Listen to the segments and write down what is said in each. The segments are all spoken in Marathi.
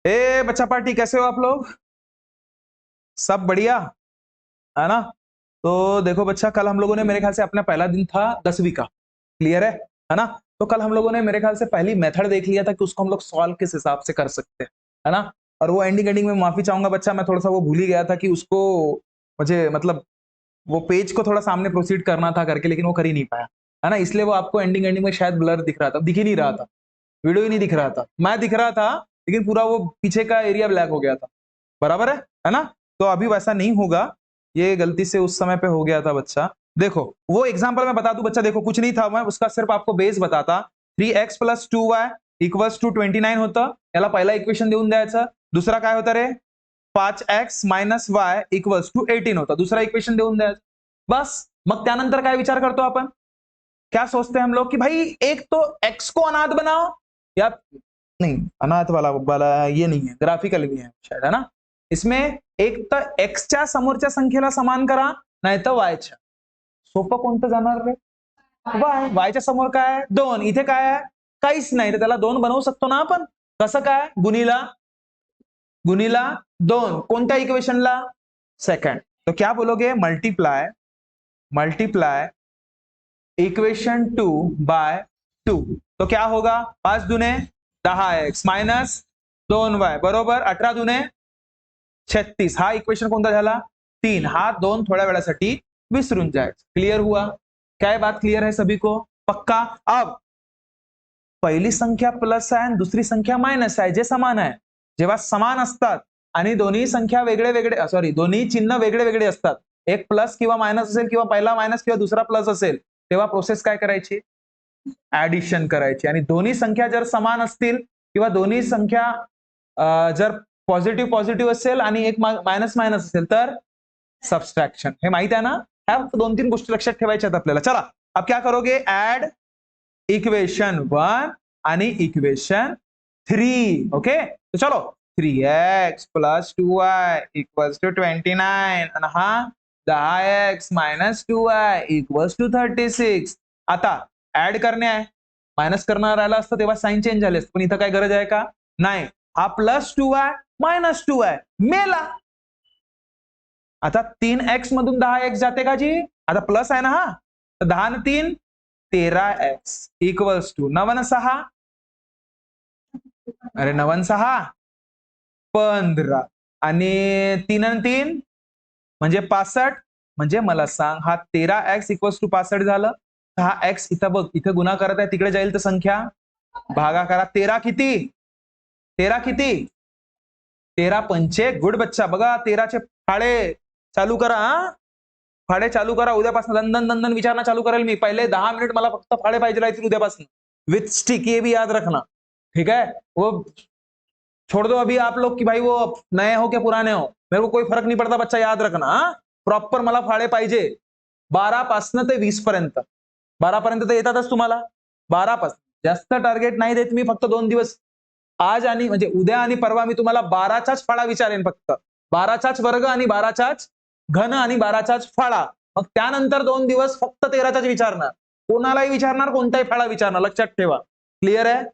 ए बच्चा पार्टी, कैसे हो आप लोग? सब बढ़िया है ना? तो देखो बच्चा, कल हम लोगों ने, मेरे ख्याल से अपना पहला दिन था 10वीं का, क्लियर है ना? तो कल हम लोगों ने मेरे ख्याल से पहली मेथड देख लिया था कि उसको हम लोग सॉल्व किस हिसाब से कर सकते हैं, है ना? और वो एंडिंग एंडिंग में माफी चाहूंगा बच्चा, मैं थोड़ा सा वो भूल ही गया था कि उसको, मुझे मतलब वो पेज को थोड़ा सामने प्रोसीड करना था करके, लेकिन वो कर ही नहीं पाया, है ना? इसलिए वो आपको एंडिंग एंडिंग में शायद ब्लर दिख रहा था, दिख ही नहीं रहा था, वीडियो ही नहीं दिख रहा था, मैं दिख रहा था लेकिन पूरा वो पीछे का एरिया ब्लैक हो गया था। बराबर है ना? तो अभी वैसा नहीं होगा, ये गलती से उस समय पे हो गया था बच्चा। देखो वो एग्जांपल मैं बता दूं बच्चा, देखो कुछ नहीं था, मैं उसका सिर्फ आपको बेस बताता। 3x + 2y इक्वल्स टू 29 होतं, याला पहिला इक्वेशन देऊन द्यायचं। दुसरा काय होता रे? 5x - y इक्वल्स टू 18 होता, दूसरा इक्वेशन देऊन द्यायचं। बस मग त्यानंतर काय विचार करतो आपण? क्या सोचते हैं हम लोग कि भाई एक तो x को अनाथ बनाओ, या नहीं अनाथ वाला ये नहीं है, ग्राफिकल भी है शायद, है ना? इसमें एक तर एक्सच्या समोरच्या संख्येला समान करा, नाही तर वायच्या. सोपं कोणतं जाणार रे? वाय. वायच्या समोर काय आहे? 2. इथे काय आहे? काहीच नाही, तर त्याला 2 बनवू शकतो ना आपण? कसं काय? गुणीला 2 कोणत्या इक्वेशनला? सेकंड. तो क्या बोलोगे? Multiply equation 2 by 2. तो क्या होगा? 5 दुने 10x माइनस 2y बरोबर 18 दुने 36. हा इक्वेशन कोणता झाला? 3. हा 2 थोड्या वेळासाठी विसरून जायचं. क्लियर हुआ? क्या ये बात क्लियर है सभी को? पक्का? अब पहिली संख्या प्लस आहे आणि दुसरी संख्या मायनस आहे, जे समान आहे. जेव्हा समान असतात आणि दोन्ही संख्या वेगळे वेगळे, सॉरी, दोन्ही चिन्ह वेगळे वेगळे असतात, एक प्लस किंवा मायनस असेल किंवा पहिला मायनस किंवा दुसरा प्लस असेल, तेव्हा प्रोसेस काय करायची? ऍडिशन करायची. आणि दोन्ही संख्या जर समान असतील किंवा दोन्ही संख्या जर पॉझिटिव्ह पॉझिटिव्ह असेल आणि एक मायनस मायनस असेल तर सबस्ट्रॅक्शन. हे माहित आहे ना? ह्या 2-3 गोष्टी लक्षात ठेवायच्या आहेत आपल्याला. चला अब क्या करोगे? ऍड इक्वेशन 1 आणि इक्वेशन 3. ओके, तो चलो 3x + 2y इक्वल्स टू 29 आणि हा 10x - 2y इक्वल्स टू 36. आता ऍड करणे आहे, मायनस करणार राहिला असतं तेव्हा साइन चेंज झाले असते, पण इथं काय गरज आहे का? नाही. हा +2y - 2y मेला. आता 3x मधून 10x जाते का जी? आता प्लस आहे ना हा, तर 10 आणि 3 13x इक्वल्स टू 9 आणि 6, अरे 9 आणि 6 15 आणि 3 आणि 3 म्हणजे 65. म्हणजे मला सांग, हा 13x इक्वल्स टू 65 झालं. हा x इथं बघ, इथं गुन्हा करत आहे, तिकडे जाईल तर संख्या भागा करा. 13 किती? 13 किती? 13 पंचे. गुड बच्चा. बघा 13चे फाळे चालू करा. हा फाळे चालू करा उद्यापासून. दंदन दंदन विचारणा चालू करेल मी. पहिले 10 मिनिट मला फक्त फाळे पाहिजे राहतील उद्यापासून, विथ स्टिक. ये भी याद रखना, ठीक है? वो छोड़ दो अभी आप लोग कि भाई वो नए हो क्या पुराने हो, मेरे को कोई फरक नहीं पड़ता बच्चा, याद रखना. हा प्रॉपर मला फाळे पाहिजे 12 पासून ते 20 पर्यंत. 12 पर्यंत तर येतातच तुम्हाला. 12 पासून जास्त टार्गेट नाही देत मी, फक्त 2 दिवस, आज आणि म्हणजे उद्या आणि परवा मी तुम्हाला 12चाच फाळा विचारेन फक्त. 12चाच वर्ग आणि 12चाच घन आणि 12चाच फाळा. मग त्यानंतर 2 दिवस फक्त 13चाच विचारणार. कोणालाही विचारणार, कोणताही फाळा विचारणार, लक्षात ठेवा. क्लिअर आहे?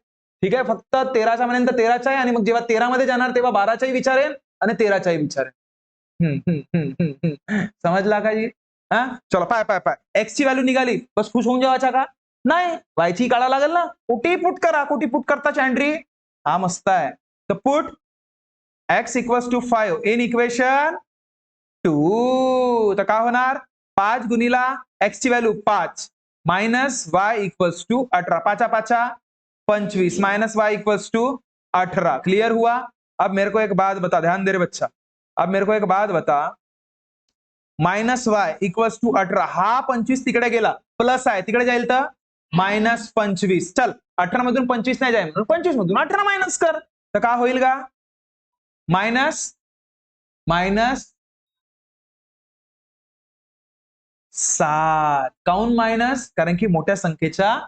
ठीक आहे. फक्त 13च्या पर्यंत 13चा आहे, आणि मग जेव्हा 13 मध्ये जाणार तेव्हा 12चाही विचारेन आणि 13चाही विचारेन. समजला का जी? हा चलो, पाय पाय पाय. एक्स ची व्हॅल्यू निघाली, बस खुश होऊन जेवायचा का? नाही, वायची काढा लागेल ना. कुठेही पुट करा, कुठे पुट करता चॅन्ड्री? हा मस्त आहे. तर put x equals to 5 in equation 2. तर काय होणार? 5 गुणीला x ची value 5 minus y equals to 18. 5 5 25 minus y equals to 18. Clear हुआ? अब मेरे को एक बात बता, ध्यान दे रे बच्चा. अब मेरे को एक बात बता, -y इक्वल्स टू 18. हा 25 तिकडे गेला, प्लस आहे तिकडे जाईल तर -25. चल 18 मधून 25 नाही जाईल, 25 मधून 18 मायनस कर, तर काय होईल का? मायनस 7. काऊन मायनस? कारण की मोठ्या संख्येच्या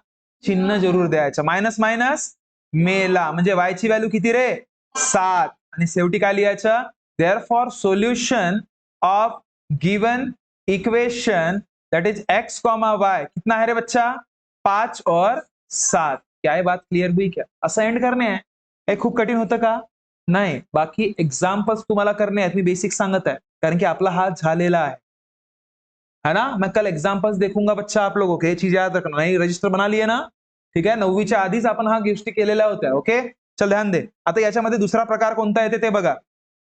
चिन्ह जरूर द्यायचं. मायनस मायनस मेला, म्हणजे y ची व्हॅल्यू किती रे? 7. आणि शेवटी काय लिहायचं? Therefore solution of given equation that is x, y कितना है रे बच्चा? 5 और 7. क्या ये बात क्लियर हुई क्या? असं एंड करणे आहे. हे खूप कठीण होतं का? नाही, बाकी एक्झाम्पल्स तुम्हाला करणे आहेत, मी बेसिक सांगत आहे, कारण की आपला हा झालेला है ना। मैं कल एग्जाम्पल्स देखूंगा बच्चा आप लोगों के, चीज याद रखना, नाही रजिस्टर बना लिए ना, ठीक आहे। 9वीच्या आधीच आपण हा गोष्टी केलेल्या होत्या, ओके। चल ध्यान दे, आता याच्यामध्ये दुसरा प्रकार कोणता येते ते बघा।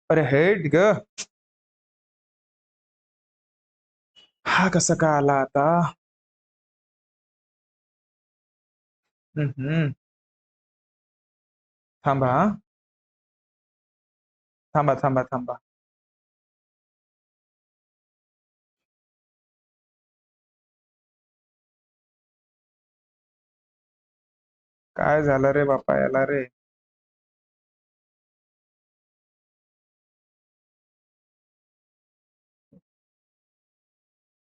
अरे हेट ग, हा कसं का आला आता? थांबा थांबा थांबा थांबा, काय झालं रे बापा याला रे?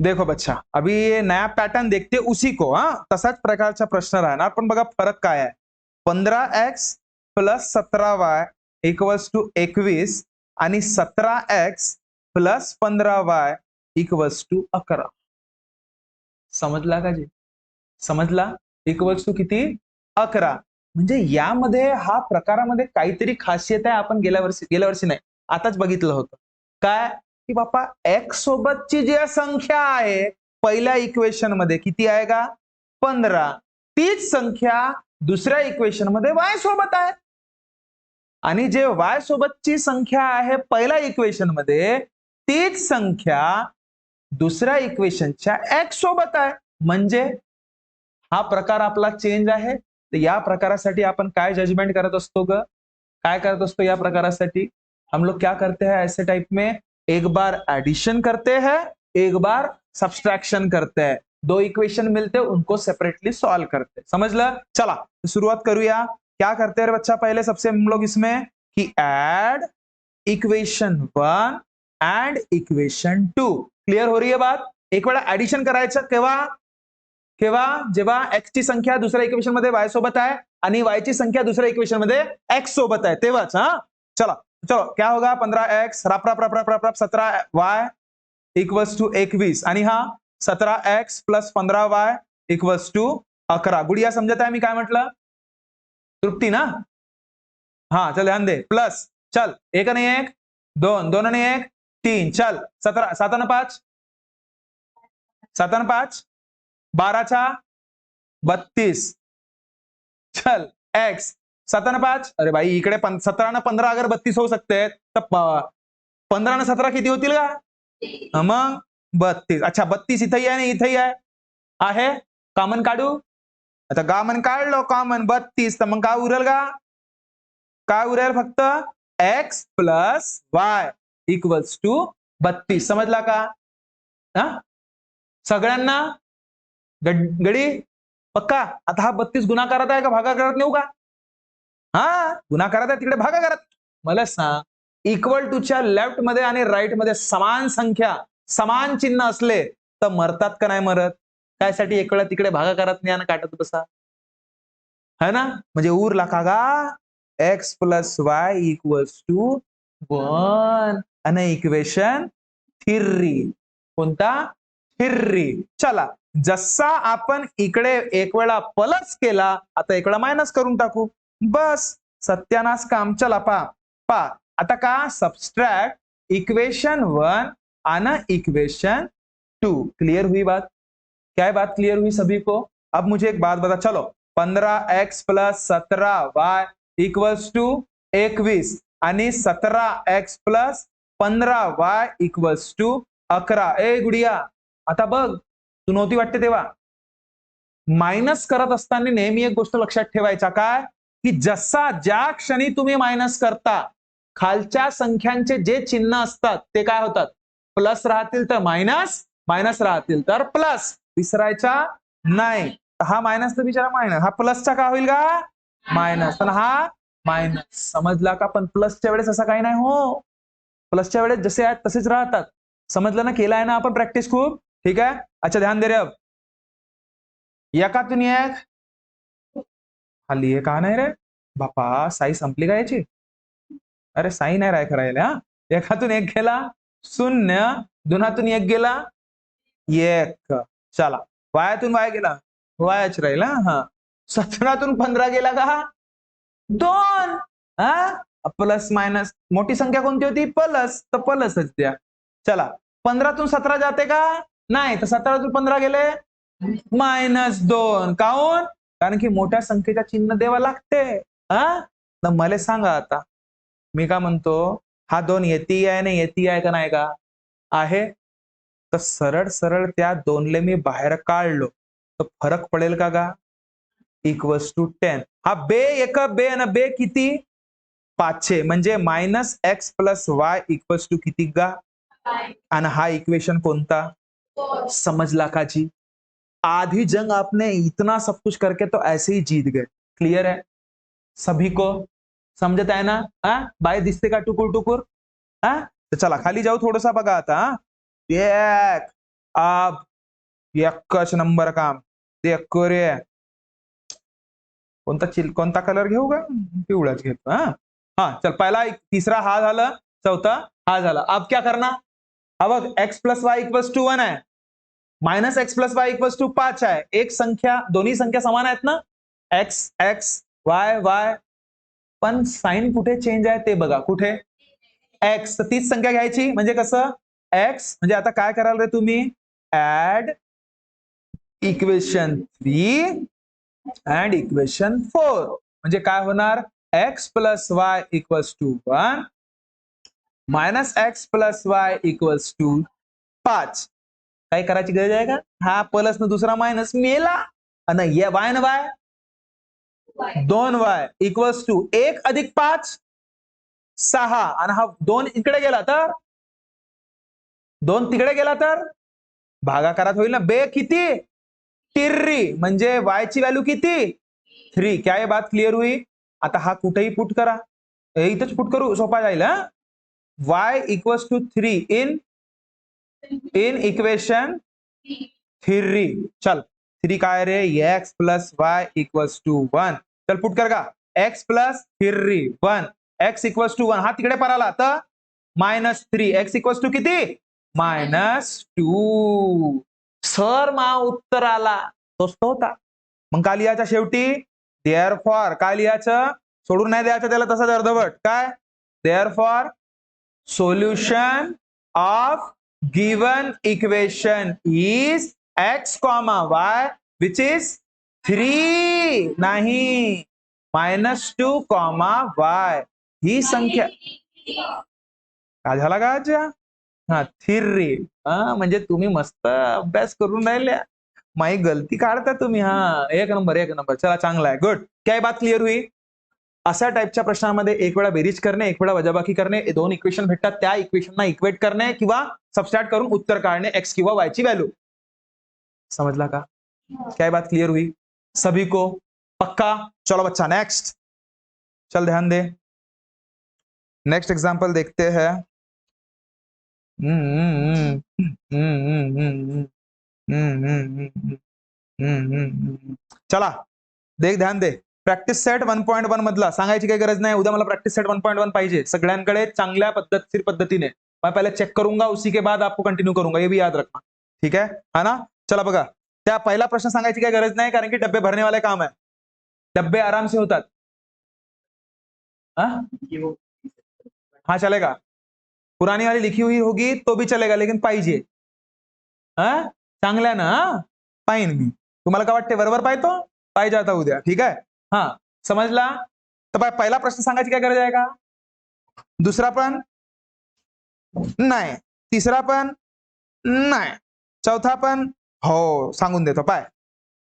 देखो बच्चा, अभी ये नया पैटर्न देखते उसी को, हाँ तसाच प्रकारचा प्रश्न राहणार, पण बघा फरक काय आहे। 15x plus 17y equals to 21 आणि 17x plus 15y equals to 11। समजला का जी? समजला? इक्वल्स टू किती? 11। म्हणजे यामध्ये हा प्रकारामध्ये काहीतरी खासियत आहे, आपण गेल्या वर्षी नाही आताच बघितलं होतं। काय की बापा एक्स सोबतची जी संख्या आहे पहिल्या इक्वेशन मध्ये किती आहे का? 15। तीच संख्या दुसऱ्या इक्वेशन मध्ये वाय सोबत आहे, आणि जे वाय सोबतची संख्या आहे पहिल्या इक्वेशन मध्ये तीच संख्या दुसऱ्या इक्वेशनच्या एक्स सोबत आहे। म्हणजे हा प्रकार आपला चेंज आहे। तर या प्रकारासाठी आपण काय जजमेंट करत असतो ग? काय करत असतो या प्रकारासाठी? हम लोग क्या करते हैं ऐसे टाइप में, एक बार एडिशन करते हैं, एक बार सब्सट्रैक्शन करते हैं, दो इक्वेशन मिलते हैं उनको सेपरेटली सॉल्व करते हैं। समझलं? चला तो शुरुआत करूया। क्या करते हैं बच्चा? पहले सबसे हम लोग इसमें कि add equation 1 end equation 2। Clear हो रही है बात? एक वेळा ऍडिशन करायचं केव्हा? केव्हा? जेव्हा एक्स ची संख्या दुसऱ्या इक्वेशन मध्ये वाय सोबत आहे आणि वाय ची संख्या दुसऱ्या इक्वेशन मध्ये एक्स सोबत आहे तेव्हाच। हा चला, चलो क्या होगा? 15x Rap Rap Rap Rap Rap Rap 17y equals to 21 आणि हा 17x plus 15y equals to 11। Gudiya समजत आहे मी काय म्हटलं? तृप्ती ना? हा चल ध्यान दे, प्लस चल एक आणि एक दोन, दोन आणि एक तीन, चल 17 7 आणि 5 7 आणि 5 12चा 32, चल एक्स 7 आणि 5, अरे भाई इकडे 17 आणि 15 अगर 32 होऊ सकते तर 15 आणि 17 किती होतील का? मग 32। अच्छा 32 इथंही आहे आणि इथंही आहे, कॉमन काढू। आता कॉमन काढलो, कॉमन 32, तर मग काय उरेल का? काय उरेल? फक्त x plus y equals to 32। समजला का? हा सगळ्यांना गडी पक्का? आता हा 32 गुणाकारात आहे का भागाकारात नेऊ का? हा गुणाकारात आहे, तिकडे भागाकारात। मला सांग, इक्वल टूच्या लेफ्ट मध्ये आणि राईट मध्ये समान संख्या समान चिन्ह असले तर मरतात का नाही मरत? त्यासाठी एक वेळा तिकडे भागाकारात न्या काटत बसा, है ना। म्हणजे उरला का गा? X plus y equals to 1 आणि इक्वेशन 3। कोणता? 3। चला, जसा आपण इकडे एक वेळा प्लस केला, आता एक वेळा मायनस करून टाकू, बस सत्यानाश काम। चला पा पा आता का? सबस्ट्रैक्ट इक्वेशन 1 आना इक्वेशन 2। क्लियर हुई बात? क्या बात क्लियर हुई सभी को? अब मुझे एक बात बता, चलो 15x plus 17y equals to 21 आणि 17x plus 15y equals to 11। ए गुडिया आता बघ, तू नव्हती वाटते तेव्हा, मायनस करत असताना नेहमी एक गोष्ट लक्षात ठेवायचा, काय की जसा ज्या क्षणी तुम्ही मायनस करता खालच्या संख्यांचे जे चिन्ह असतात ते काय होतात? प्लस राहतील तर मायनस, मायनस राहतील तर प्लस, विसरायचा नाही। हा मायनस तर बिचारा मायनस, हा प्लसचा का होईल का? मायनस, पण हा मायनस। समजला का? पण प्लसच्या वेळेस असं काही नाही हो, प्लसच्या वेळेस जसे आहेत तसेच राहतात। समजलं ना? केला आहे ना आपण प्रॅक्टिस खूप, ठीक आहे। अच्छा ध्यान दे रे, अब एकातून एक हल्ली हे का नाही रे बापा? साई संपली का याची? अरे साई नाही राय करायला, हा एकातून एक गेला शून्य, दोनातून एक गेला एक, चला वायातून वाय गेला वायाच राहिला, हा 17तून 15 गेला का? 2, हा प्लस मायनस मोठी संख्या कोणती होती प्लस, तर प्लसच द्या. चला 15तून 17 जाते का नाही, तर 17तून 15 गेले -2. काऊन? कारण की मोठ्या संख्येच्या चिन्ह द्यावं लागते. हा तर मला सांगा आता, मी का म्हणतो हा 2 येती आहे ना येती आहे का नाही का आहे, तर सरळ सरळ त्या 2ले मी बाहेर काढलो तर फरक पडेल का इक्वल्स टू 10. हा बे एक बे आणि बे किती 5 म्हणजे -x + y इक्वल्स टू किती गा, आणि हा इक्वेशन कोणता समजला का जी. आधी जंग आपने इतना सब कुछ करके तो ऐसे ही जीत गए. क्लियर है सभी को, समजत आहे ना. बाय दिसते का टुकुर टुकुर. तर चला खाली जाऊ थोडसा बघा आता. एक अब एकच नंबर काम देख रे. कोणता कलर घेऊ का पिवळाच घेतो. चल पहिला तिसरा हा झाला, चौथा हा झाला. अब क्या करना, अब x + y = 1 आहे, -x + y = 5 आहे. एक संख्या दोन्ही संख्या समान आहेत ना, x x y y, पण साइन कुठे चेंज आहे ते बघा. कुठे x, तर तीच संख्या घ्यायची. म्हणजे कसं x म्हणजे आता काय कराल रे तुम्ही, ऍड इक्वेशन 3 and इक्वेशन 4. म्हणजे काय होणार, x + y = 1 -x + y = 5. काय करायची गरज आहे का, हा प्लस न दुसरा मायनस मेला, आणि y न y 2y = 1 + 5 6, आणि हा 2 इकडे गेला तर 2 तिकडे गेला तर भागाकारात होईल ना. बे किती तिर्री, म्हणजे y ची व्हॅल्यू किती 3. क्या ये बात क्लिअर हुई. आता हा कुठेही पुट करा, इथंच पुट करू सोपा जाईल. y = 3 in equation 3. चल 3 काय रे, x + y = 1. चल पुट कर का, x + 3 1, x = 1. हा तिकडे पराला तर -3, x = किती -2. सर मा उत्तर आला तोच होता. मग काय लिहायचं शेवटी, देअरफॉर काय लिहायचं, सोडून नाही द्यायचं त्याला तसंच अर्धवट. काय therefore solution of given equation is x, y which is 3 नाही -2, y. ही संख्या काय झाला का आजच्या. हा 3. म्हणजे तुम्ही मस्त अभ्यास करून राहिल्या, माही गलती काढता तुम्ही. एक नंबर एक नंबर. चला चांगला आहे, गुड. काय बात क्लिअर हुई. अशा टाईपच्या प्रश्नांमध्ये एक वेळा बेरीज करणे, एक वेळा वजाबाकी करणे, दोन इक्वेशन भेटतात, त्या इक्वेशनना इक्वेट करणे किंवा सबस्ट्रॅक्ट करून उत्तर काढणे x किंवा y ची व्हॅल्यू. समजला का, क्या बात क्लियर हुई सभी को, पक्का. चलो बच्चा नेक्स्ट, चल ध्यान दे, नेक्स्ट एग्जांपल देखते हैं. चला देख, ध्यान दे. प्रॅक्टिस सेट 1.1 मधला सांगायची काही गरज नाही. उद्या मला प्रॅक्टिस सेट 1.1 पाहिजे सगळ्यांकडे चांगल्या पद्धतशीर पद्धतीने. मैं पहले चेक करूंगा, उसी के बाद आपको कंटिन्यू करूंगा, ये भी याद रखना. ठीक है ना. चला बघा, त्या पहिला प्रश्न सांगायची काही गरज नाही, कारण की डब्बे भरने वाले काम आहे. डब्बे आराम से होतात. हाँ चलेगा, पुरानी वाली लिखी हुई होगी तो भी चलेगा, लेकिन पाहिजे. चांगल्या ना, पाहिन मी. तुम्हाला काय वाटते, बरोबर पाहतो पाहिजे आता उद्या. ठीक आहे, समजला. तर पहिला प्रश्न सांगायची काय गरज आहे का, दुसरा पण नाही, तिसरा पण नाही, चौथा पण हो सांगून देतो. पाय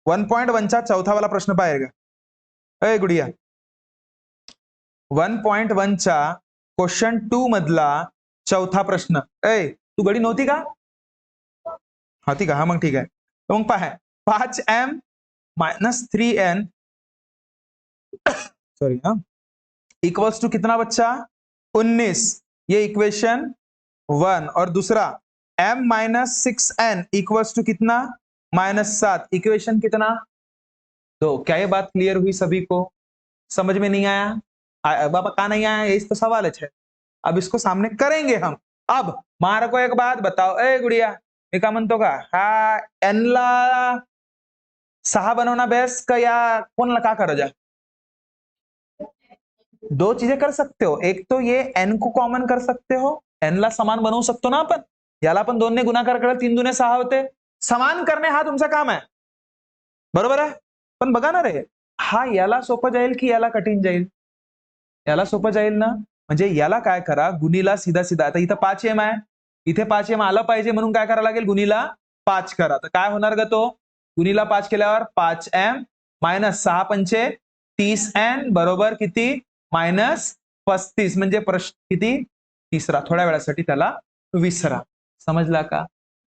1.1चा चौथा वाला प्रश्न पाहिजे का. ए गुडिया, 1.1चा क्वेश्चन 2 मधला चौथा प्रश्न. तू गडी नव्हती का, होती का. मग ठीक आहे. मग पाय 5m - 3n sorry equals to कितना बच्चा 19. ये इक्वेशन 1. और दूसरा m - 6n इक्वल्स टू कितना -7. इक्वेशन कितना 2. क्या ये बात क्लियर हुई सभी को, समझ में नहीं आया. बाबा का नहीं आया, यही तो सवाल है. अब इसको सामने करेंगे हम. अब मार को एक बात बताओ, ए गुड़िया मी का म्हणतो का, हा n ला 6 बनवणं बेस्ट का या कोणला का करायचं. दो चीजें कर सकते हो, एक तो ये n को कॉमन कर सकते हो, n ला समान बनवू शकतो ना आपण, याला पण 2 ने गुणाकार केला 3 दुने 6 होते, समान करणे हा तुमचा काम आहे, बरोबर आहे. पण बघा ना रे, हा याला सोपं जाईल की याला कठीण जाईल? याला सोपं जाईल ना. म्हणजे याला काय करा, गुणीला सीधा सीधा, आता इथं 5m आहे, इथे 5m आलं पाहिजे म्हणून काय करावं लागेल, गुणीला 5 करा. तर काय होणार ग तो, गुणीला 5 केल्यावर 5m मायनस 6 पंचे 30n बरोबर किती, मायनस 35, म्हणजे प्रश्न किती, तिसरा. थोड्या वेळासाठी त्याला विसरा. समजला का?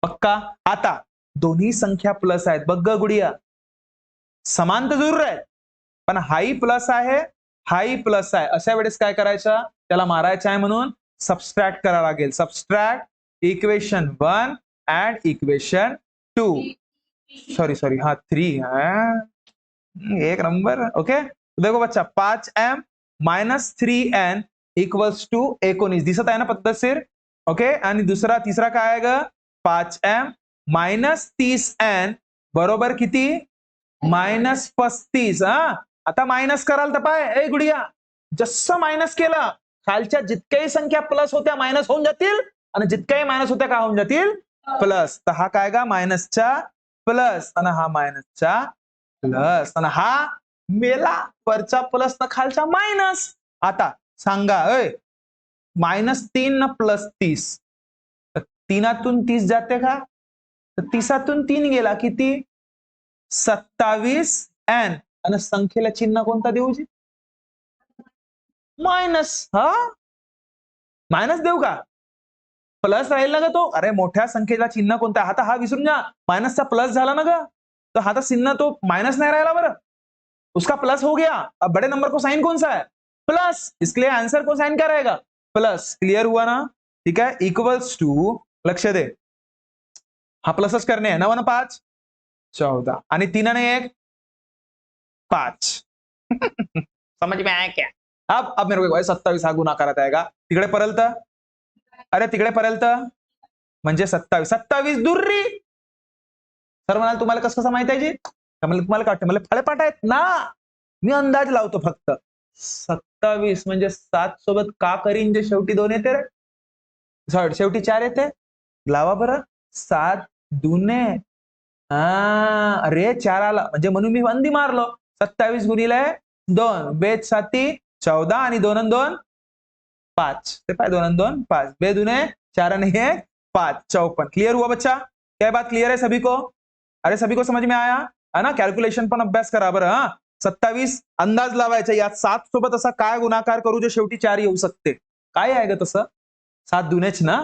पक्का. आता दोन्ही संख्या प्लस आहेत, बघ ग गुडिया, समान तर जरूर आहेत, पण हाही प्लस आहे, हाही प्लस आहे. अशा वेळेस काय करायचं, त्याला मारायचं आहे म्हणून सबस्ट्रॅक्ट करावं लागेल. Subtract equation 1 and equation 2. Sorry हाँ 3, एक नंबर. ओके, देखो बच्चा, 5m minus 3n equals to 19. दिसत आहे ना पद्धतशीर? ओके, आणि तिसरा काय आहे ग, 5m मायनस 30n बरोबर किती, मायनस 35. आता मायनस कराल तर पाय, ए गुडिया, जसं मायनस केलं खालच्या जितक्याही संख्या प्लस होत्या मायनस होऊन जातील, आणि जितक्याही मायनस होत्या काय होऊन जातील, प्लस. तर हा काय गा, मायनसच्या प्लस, आणि हा मायनसच्या प्लस, आणि हा मेला वरचा प्लस ना खालचा मायनस. आता सांगा, -3 न +30, तर 3तून 30 जाते का, तर 30तून 3 गेला किती, 27n, आणि संख्येला चिन्ह कोणता देऊची, मायनस. मायनस देऊ का, प्लस राहील ना ग तो. अरे मोठ्या संख्येला चिन्ह कोणता, आता हा विसरून जा, मायनसचा प्लस झाला ना ग, तो हा चिन्ह तो माइनस नहीं राहिला बरं, उसका प्लस हो गया. अब बड़े नंबर को साइन कौन सा है, प्लस, इसलिए आंसर को साइन क्या रहेगा, प्लस. क्लियर हुआ ना, ठीक है. इक्वल्स टू, लक्ष दे, हा प्लसच करणे आहे. 9 आणि 5 14, आणि 3 आणि 1 5. समझ में आया क्या? अब मेरे को 27 हा गुणाकारात आहे का, तिकडे पर्यंत, अरे तिकडे पर्यंत म्हणजे 27 दुर्री. सर म्हणाल तुम्हाला कसं माहित आहे जी, तुम्हाला काय वाटतं, मला फळेपाठ आहेत ना, मी अंदाज लावतो फक्त. 27 म्हणजे 7 सोबत का करीन, जे शेवटी 2 येते रे, शेवटी 4 येते, लावा बरं. 7 दुने, अरे 4 आला म्हणजे म्हणून मी बंदी मारलो. 27 गुणिले 2 बेच 7 14, आणि 2 आणि 2 5, ते पाय 2 आणि 2 5, बे दुने 4 आणि 1 5, 54. क्लियर हुआ बच्चा, क्या बात क्लियर है सभी को? अरे सभी को समझ में आया है ना. कॅल्क्युलेशन पण अभ्यास करा बरं. 27 अंदाज लावायचा, यात 7 सोबत असा काय गुणाकार करू जे शेवटी 4 येऊ शकते, काय आहे ग तसं, 7 दुनेच ना,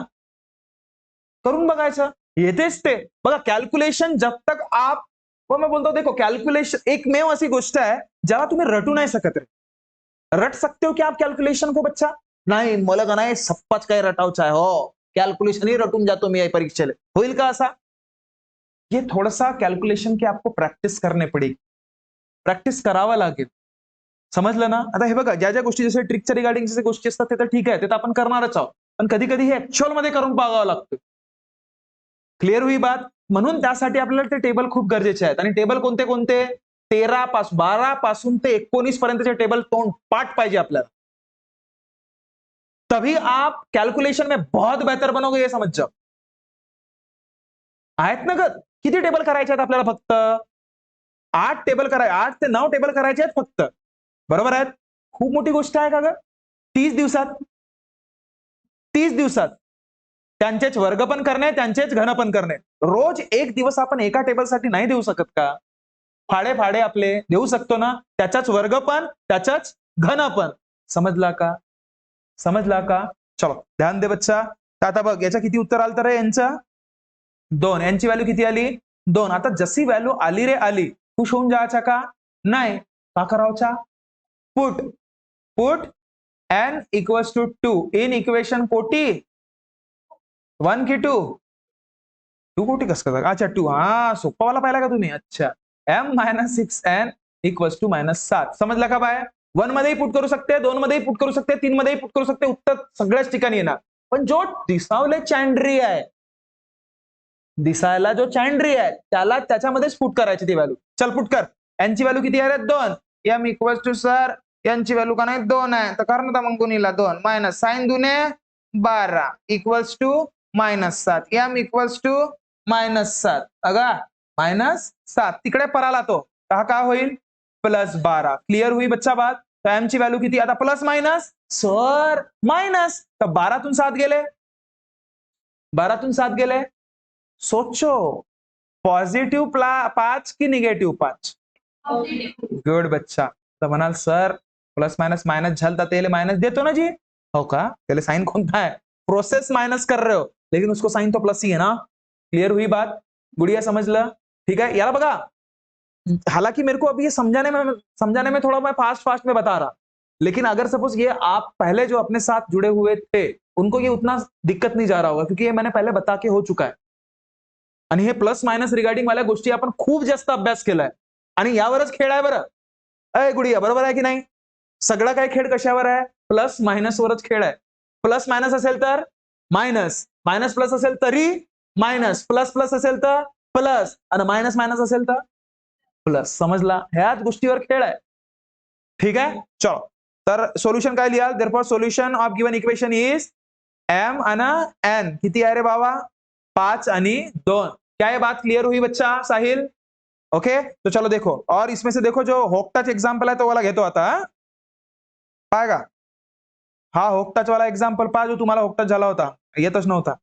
करून बघायचं, येतेच ते. बघा कॅल्क्युलेशन जब तक आप, वो मैं बोलता हूं देखो, कॅल्क्युलेशन एकमेव अशी गोष्ट आहे ज्याला तुम्ही रटू नाही शकत रे. रट सकते हो क्या आप कैलकुलेशन को बच्चा, नाही मला का नाही सप्पाच काय रटावचा आहे, हो कॅल्क्युलेशन ही रटून जातो मी परीक्षेला, होईल का असा. ये थोड़ा सा कैलकुलेशन की आपको प्रैक्टिस करने पडेगी, प्रॅक्टिस करावा लागेल, समजलं ना. आता हे बघा, ज्या ज्या गोष्टी जसे ट्रिकच्या रिगार्डिंग जे गोष्टी असतात ते तर ठीक आहे, ते तर आपण करणारच आहोत, पण कधी कधी हे ऍक्च्युअल मध्ये करून बघावं लागतं. क्लिअर हुई बात. म्हणून त्यासाठी आपल्याला ते टेबल खूप गरजेचे आहेत, आणि टेबल कोणते कोणते, 12 पासून ते 19 पर्यंतचे टेबल तोंड पाठ पाहिजे आपल्याला, तभी आप कैलकुलेशन में बहुत बेहतर बनोगे, ये समझ जाओ. आहेत ना ग, किती टेबल करायचे आहेत आपल्याला, फक्त 8 टेबल करायचे, 8 ते 9 टेबल करायचे आहेत फक्त, बरोबर आहेत. खूप मोठी गोष्ट आहे का ग, 30 दिवसात, 30 दिवसात त्यांचेच वर्ग पण करणे, त्यांचेच घन पण करणे. रोज एक दिवस आपण एका टेबलसाठी नाही देऊ शकत का, फाडे फाडे आपले देऊ शकतो ना, त्याचाच वर्ग पण त्याचाच घन पण. समजला का, समजला का. चलो ध्यान दे बच्चा. आता बघ याच्या किती उत्तर आलं तर यांचं 2, यांची व्हॅल्यू किती आली 2. आता जशी व्हॅल्यू आली रे आली, खुश होऊन जायचा का, नाही, का करावचा, put put n equals to 2 in equation कोटी 1 की 2 कोटी कसं करता, अच्छा 2, सोपा वाला पाहिला का तुम्ही, अच्छा. m minus 6n equals to -7. समजला का बाय. 1 मध्येही पुट करू शकते, 2 मध्येही पुट करू शकते, 3 मध्येही पुट करू शकते, उत्तर सगळ्याच ठिकाणी येणार. पण जो दिसावले चॅन्ड्री आहे, दिसायला जो चॅन्ड्री आहे त्याला त्याच्यामध्येच पुट करायची ती व्हॅल्यू. चल पुट कर, n ची व्हॅल्यू किती आहे रे 2, m इक्वल्स टू सर यांची व्हॅल्यू का नाही 2 आहे तर कर ना मग गुणीला 2 मायनस साइन दुने 12 equals to -7 m equals to -7 अगा -7 तिकडे पराला तो हा काय होईल +12 क्लिअर हुई बच्चा बात तर एम ची व्हॅल्यू किती आता प्लस मायनस सर मायनस तर 12 तून 7 गेले 12 तून 7 गेले सोचो पॉझिटिव्ह 5 की निगेटिव्ह 5 गुड बच्चा तर म्हणाल सर प्लस माइनस माइनस झालता तेले माइनस देतो ना जी हो का तेले साइन कोणता है प्रोसेस माइनस कर रहे हो लेकिन उसको साइन तो प्लस ही है ना क्लियर हुई बात गुड़िया समझ ल ठीक है यार बघा हालांकि मेरे को अभी ये समझाने में थोड़ा मैं फास्ट में बता रहा लेकिन अगर सपोज ये आप पहले जो अपने साथ जुड़े हुए थे उनको ये उतना दिक्कत नहीं जा रहा होगा क्योंकि ये मैंने पहले बता के हो चुका है आणि हे प्लस मायनस रिगार्डिंग वाल्या गोष्टी आपण खूप जास्त अभ्यास केलाय आणि यावरच खेळ आहे बरं अय गुडिया बरोबर आहे की नाही सगळा काय खेळ कशावर आहे प्लस मायनस वरच खेळ आहे प्लस मायनस असेल तर मायनस मायनस प्लस असेल तरी मायनस प्लस प्लस असेल तर प्लस आणि मायनस मायनस असेल तर प्लस समजला ह्याच गोष्टीवर खेळ आहे ठीक आहे चलो तर सोल्युशन काय लिहाल therefore solution of given equation is m आणि एन किती आहे रे बाबा 5 आणि 2 क्या ये बात क्लियर हुई बच्चा साहिल ओके तो चलो देखो और इसमें से देखो जो होक्टाच एग्जाम्पल है तो वाला घेतो आता पाएगा हा होक्टाच वाला एग्जाम्पल पहा जो तुम्हाला होक्टाच झाला होता येतच नव्हता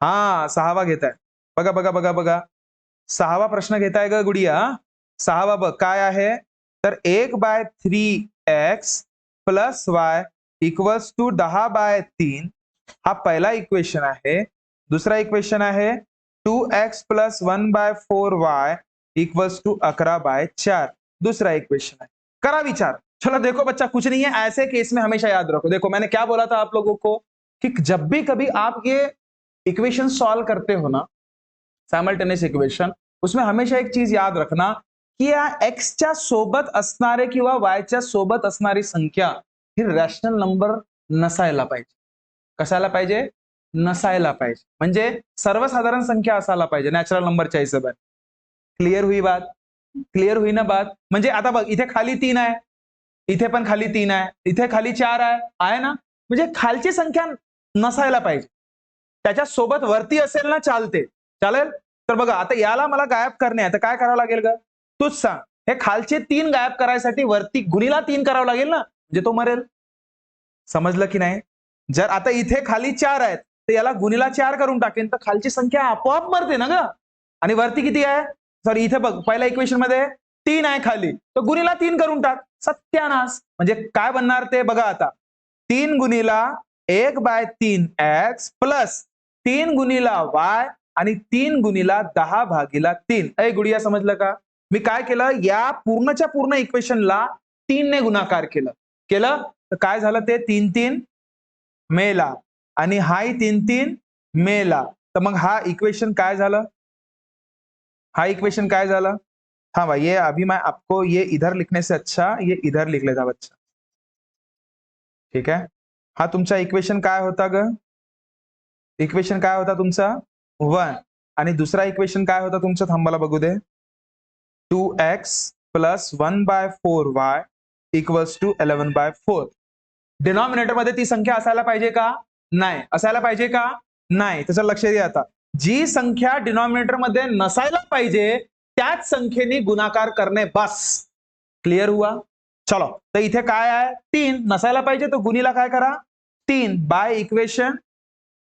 हा 6वा घेताय बघा बघा बघा बघा 6वा प्रश्न घेताय ग गुडिया 6वा बघ काय आहे तर 1/3x + y इक्वल्स टू 10/3 हा पहिला इक्वेशन आहे दूसरा इक्वेशन आहे 2x + 1/4y इक्वल्स टू 11/4 दूसरा इक्वेशन है करा विचार चलो देखो बच्चा कुछ नहीं है ऐसे केस में हमेशा याद रखो देखो मैंने क्या बोला था आप लोगों को कि जब भी कभी आप ये इक्वेशन सॉल्व करते हो ना सायमल्टेनियस इक्वेशन उसमें हमेशा एक चीज याद रखना की या x च्या सोबत असणारे किंवा y च्या सोबत असणारी संख्या ही रॅशनल नंबर नसायला पाहिजे कशाला पाहिजे नसायला पाहिजे म्हणजे सर्वसाधारण संख्या असायला पाहिजे नॅचरल नंबरच्या हिशोबाने क्लिअर हुई बात क्लिअर हुई ना बात म्हणजे आता बघ इथे खाली 3 आहे इथे पण खाली 3 आहे इथे खाली 4 आहे ना म्हणजे खालची संख्या नसायला पाहिजे त्याच्या सोबत वरती असेल ना चालते चालेल तर बघा आता याला मला गायब करणे आहे तर काय करावं लागेल ग तूच सांग हे खालचे 3 गायब करायसाठी वरती गुणीला 3 करावं लागेल ना म्हणजे तो मरेल समजलं की नाही जर आता इथे खाली 4 आहेत तर याला गुणीला 4 करून टाकेन तर खालची संख्या आपोआप मरते ना ग आणि वरती किती आहे सॉरी इथे बघ पहिल्या इक्वेशन मध्ये 3 आहे खाली तर गुणीला 3 करून टाक सत्यानाश म्हणजे काय बनणार ते बघा आता 3 गुणीला 1/3x प्लस 3 गुणीला y आणि 3 गुणीला 10/3 ए गुडिया समजलं का मी काय केलं या पूर्णच्या पूर्ण इक्वेशनला 3 ने गुणाकार केलं तर काय झालं ते 3 3 मेला आणि हाही 3 3 मेला तर मग हा इक्वेशन काय झालं हा इक्वेशन काय झालं हाँ भाई ये अभी मैं आपको ये इधर लिखने से अच्छा ये इधर लिख लेता बच्चा ठीक है हा तुमचा इक्वेशन काय होता ग इक्वेशन काय होता तुमचा 1 आणि दुसरा इक्वेशन काय होता तुमचा थांबाला बघू दे 2x + 1/4y equals to 11/4 denominator मध्ये ती संख्या असायला पाहिजे का नाही असायला पाहिजे का नाही त्याचं लक्ष द्या आता जी संख्या डिनॉमिनेटर मध्ये नसायला पाहिजे त्याच संख्येने गुणाकार करणे बस क्लियर हुआ चलो तर इथे काय आहे 3 नसायला पाहिजे तो गुणीला काय करा 3 बाय इक्वेशन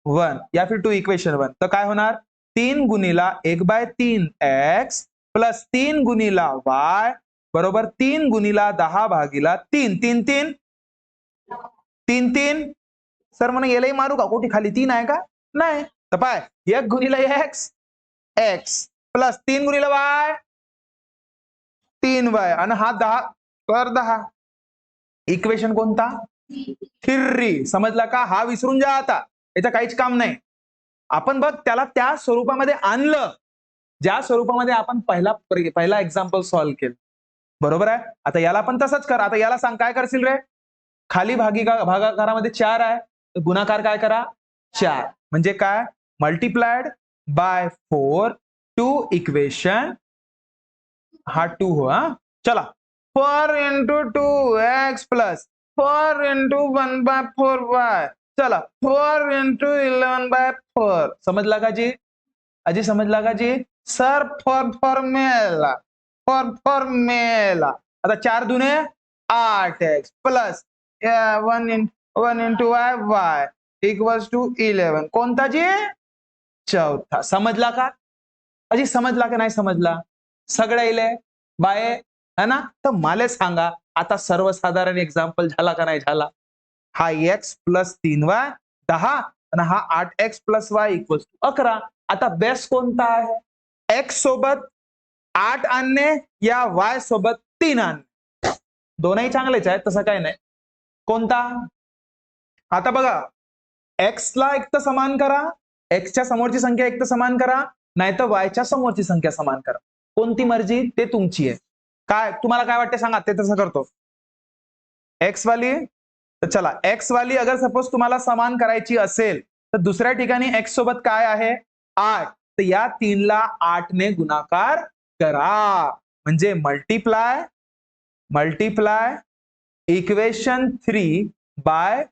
1 या फिर 2 इक्वेशन 1 तर काय होणार 3 गुणीला 1/3x प्लस 3 गुणीला y बरोबर 3 गुणीला 10/3 3 3 3 3 सर म्हणून यालाही मारू का कोठी खाली 3 आहे का नाही तर पाय 1 गुणीला x x plus 3 गुणीला y 3y आणि हा 10 तर 10 इक्वेशन कोणता 3 समजला का हा विसरून जा आता याचं काहीच काम नाही आपण बघ त्याला त्या स्वरूपामध्ये आणलं ज्या स्वरूपामध्ये आपण पहिला एक्झाम्पल सॉल्व्ह केलं बरोबर आहे आता याला पण तसंच कर आता याला सांग काय करशील रे खाली भागाकारामध्ये 4 आहे तर गुणाकार काय करा 4 म्हणजे काय मल्टिप्लाइड बाय 4 टू इक्वेशन हा 2 हो हा चला 4 into 2x plus 4 into 1/4y, चला 4 इंटू 11/4. समजला का जी? अजी समजला का जी? सर फॉर्मेला आता 4 दुने 8x plus 1 into y equals to 11. कोणता जी? चौथा. समजला का? अजी समजला का नाही समजला? सगळं इले बाय है ना? तर मला सांगा आता सर्वसाधारण एक्झाम्पल झाला का नाही झाला? हा x प्लस 3y 10 आणि हा 8x plus y equals to 11. आता बेस्ट कोणता आहे? x सोबत 8 आणणे या y सोबत 3 आणणे. दोनही चांगलेच आहेत, तसं काही नाही. कोणता? आता बघा, x ला एक तर समान करा, x च्या समोरची संख्या एक तर समान करा, नाहीतर y च्या समोरची संख्या समान करा. कोणती मर्जी ते तुमची आहे. काय तुम्हाला काय वाटते सांगा, ते तसं करतो. x वाली, तर चला x वाली अगर सपोज तुम्हाला समान करायची असेल तर दुसऱ्या ठिकाणी x सोबत काय आहे? 8. तर या 3 ला 8 ने गुणाकार करा, म्हणजे मल्टीप्लाय इक्वेशन 3 बाय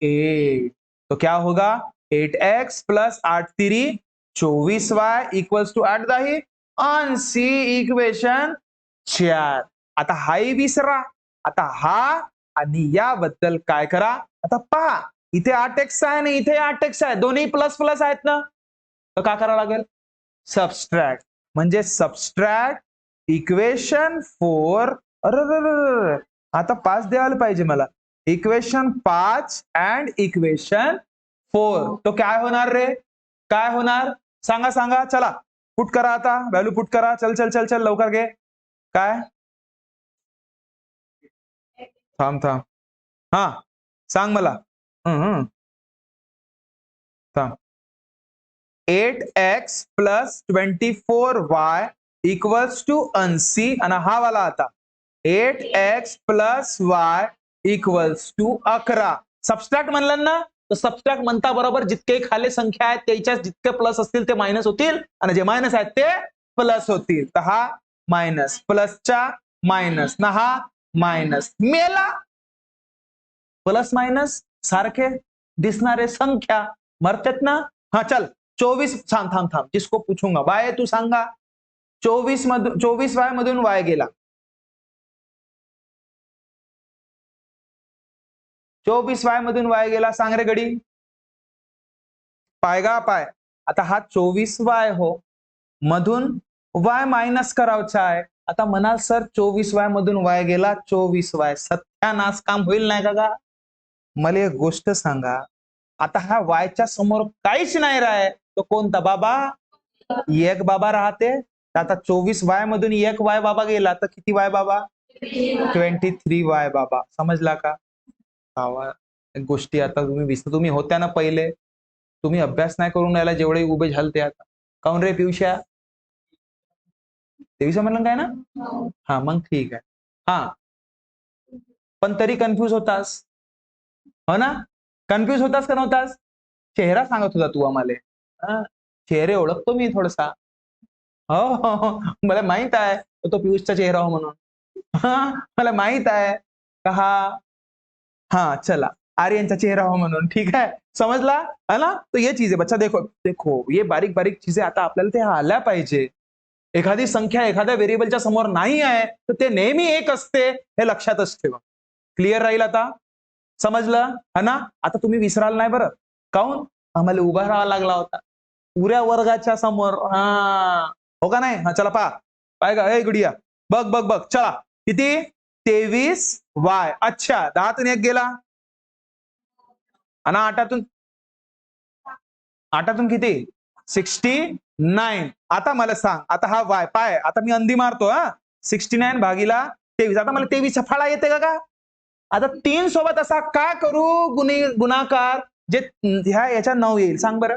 8. तो क्या होगा? 8x plus 8 3 24y equals to 8 10 आणि सी इक्वेशन 4. आता हाही विसरा. आता हा आणि याबद्दल काय करा? आता पहा, इथे 8x आहे आणि इथे 8x आहे, दोन्ही प्लस प्लस आहेत ना, तर काय करावं लागेल? सबस्ट्रॅक्ट. म्हणजे सबस्ट्रॅक्ट इक्वेशन 4. अरे आता 5 द्यायला पाहिजे मला. Equation 5 and equation 4. तो काय होणार रे? काय होणार? सांगा सांगा. चला पुट करा, आता व्हॅल्यू पुट करा. चल चल चल चल लवकर घे. काय? थांब हा सांग मला. थांब. 8x plus 24y equals to 80 आणि हा वाला आता 8x plus y equals to 11. Subtract म्हणलं ना, तर सबस्ट्रॅक्ट म्हणता बरोबर जितके खाली संख्या आहेत त्याच्या जितके प्लस असतील ते मायनस होतील आणि जे मायनस आहेत ते प्लस होतील. तर हा मायनस प्लसच्या मायनस ना हा मायनस मेला. प्लस मायनस सारखे दिसणारे संख्या मरतात ना. हा चल 24 थांब जिसको पूछूंगा बाय तू सांगा. 24y मधून y गेला. 24y मधून y गेला, सांग रे गडी. पायगा पाय. आता हा 24y हो मधून y मायनस करायचा आहे. आता म्हणाल सर 24y मधून y गेला, 24y सत्यानाश काम होईल नाही का? मला एक गोष्ट सांगा, आता हा y च्या समोर काहीच नाही राहे, तो कोणता बाबा? एक बाबा राहते. आता 24y मधून एक y बाबा गेला तर किती y बाबा? 23y बाबा. समजला का? गोष्टी आता तुम्ही होत्या ना पहिले, तुम्ही अभ्यास नाही करून राहिला, जेवढे उभे झालते आता. काऊन रे पिवश्या? पिवश्या म्हणलं काय ना? हा मग ठीक आहे. हा पण तरी कन्फ्यूज होतास हो ना? कन्फ्यूज होतास का नव्हतास? चेहरा सांगत होता तू आम्हाला. चेहरे ओळखतो मी थोडासा. हो मला माहित आहे तो पियुषचा चेहरा हो म्हणून. मला माहित आहे का हा चला आर्यनचा चेहरा हो म्हणून. ठीक आहे, समजला है ना? तो ये चीज है बच्चा. देखो देखो ये बारीक बारीक चीजें आता आपल्याला ते आल्या पाहिजे. एखादी संख्या एखाद्या व्हेरिएबलच्या समोर नाही आहे तर ते नेहमी एक असते, हे लक्षातच ठेवा. क्लिअर राहील आता? समजलं है ना? आता तुम्ही विसराल नाही बरं. काऊन? आम्हाला उभा राहावा लागला होता पुऱ्या वर्गाच्या समोर. हो का नाही? हा चला पहा. पाय का? ए गुडिया बघ बघ बघ. चला किती? 23y. अच्छा 10तून 1 गेला आणि 8तून किती? 69. आता मला सांग, आता हा y पाय, आता मी अंधी मारतो. 69 भागीला 23. आता मला 23 फळा येते का? आता 3 सोबत असा का करू गुणाकार जे याच्या 9 येईल? सांग बरं.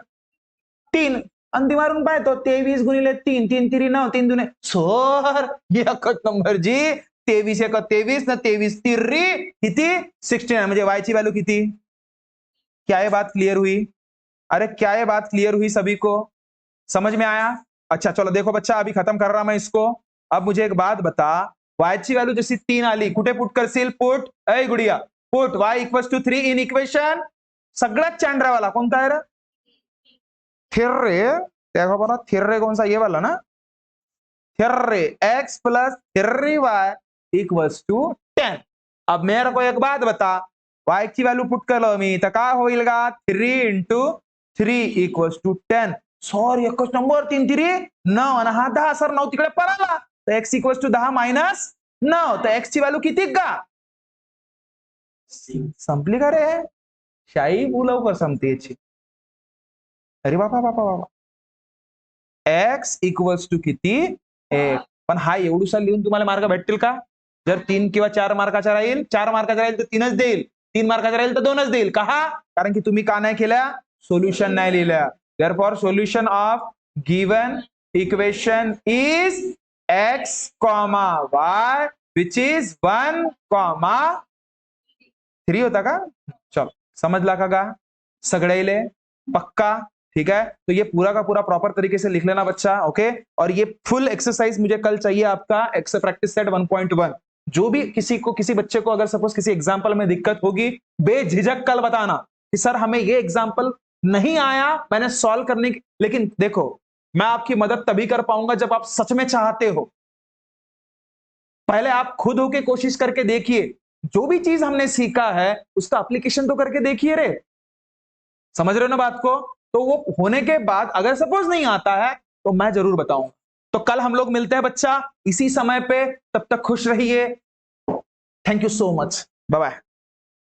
3 अंधी मारून पाहतो. 23 गुणिले 3 3 3 9 3 दुने सर एकच नंबर जी. 23 1 23 ना 23 3 किती? 69. म्हणजे y ची व्हॅल्यू किती? क्या ये बात क्लियर हुई? अरे क्या ये बात क्लियर हुई सभी को? समझ में आया? अच्छा चलो देखो बच्चा, अभी खत्म कर रहा मैं इसको. अब मुझे एक बात बता, वायची व्हॅल्यू जशी 3 आली कुठे पुट करशील पुट ऐ गुडिया put y equals to 3 in equation सगळ्यात चॅंड्रावाला कोणता आहे रे थिर्रे त्या बघा थिर्रे कौन सा ये वाला ना three x plus three y equals to 10 अब मेरे को एक बात बता y की व्हॅल्यू पुट केलं मी तर काय होईल का 3 इंटू 3 इक्वल्स टू 10 सॉरी एकच नंबर 3 3 9 आणि हा 10 सर 9 तिकडे पळाला तर x इक्वल्स टू 10 मायनस 9 तर x ची व्हॅल्यू किती का संपली का रे शाही लवकर संपते याची अरे बाबा बाबा बाबा x इक्वल्स टू किती 1 पण हा एवढूसा लिहून तुम्हाला मार्क भेटतील का जर 3 किंवा 4 मार्काचा राहील 4 मार्काचा राहील तर 3च देईल 3 मार्काचा राहील तर 2च देईल का कारण की तुम्ही का नाही केल्या सोल्युशन नाही लिहिल्या therefore solution of given equation is x comma y which is 1 comma 3 होता का चलो समझला का सगड़े पक्का ठीक है तो ये पूरा का पूरा प्रॉपर तरीके से लिख लेना बच्चा ओके और ये फुल एक्सरसाइज मुझे कल चाहिए आपका प्रैक्टिस सेट 1.1 जो भी किसी बच्चे को अगर सपोज किसी एग्जांपल में दिक्कत होगी बेझिझक कल बताना कि सर हमें ये एग्जांपल नहीं आया मैंने सॉल्व करने की लेकिन देखो मैं आपकी मदद तभी कर पाऊंगा जब आप सच में चाहते हो पहले आप खुद होके कोशिश करके देखिए जो भी चीज हमने सीखा है उसका एप्लीकेशन तो करके देखिए रे समझ रहे हो ना बात को तो वो होने के बाद अगर सपोज नहीं आता है तो मैं जरूर बताऊंगा तो कल हम लोग मिलते हैं बच्चा इसी समय पे तब तक खुश रहिए thank you so much bye bye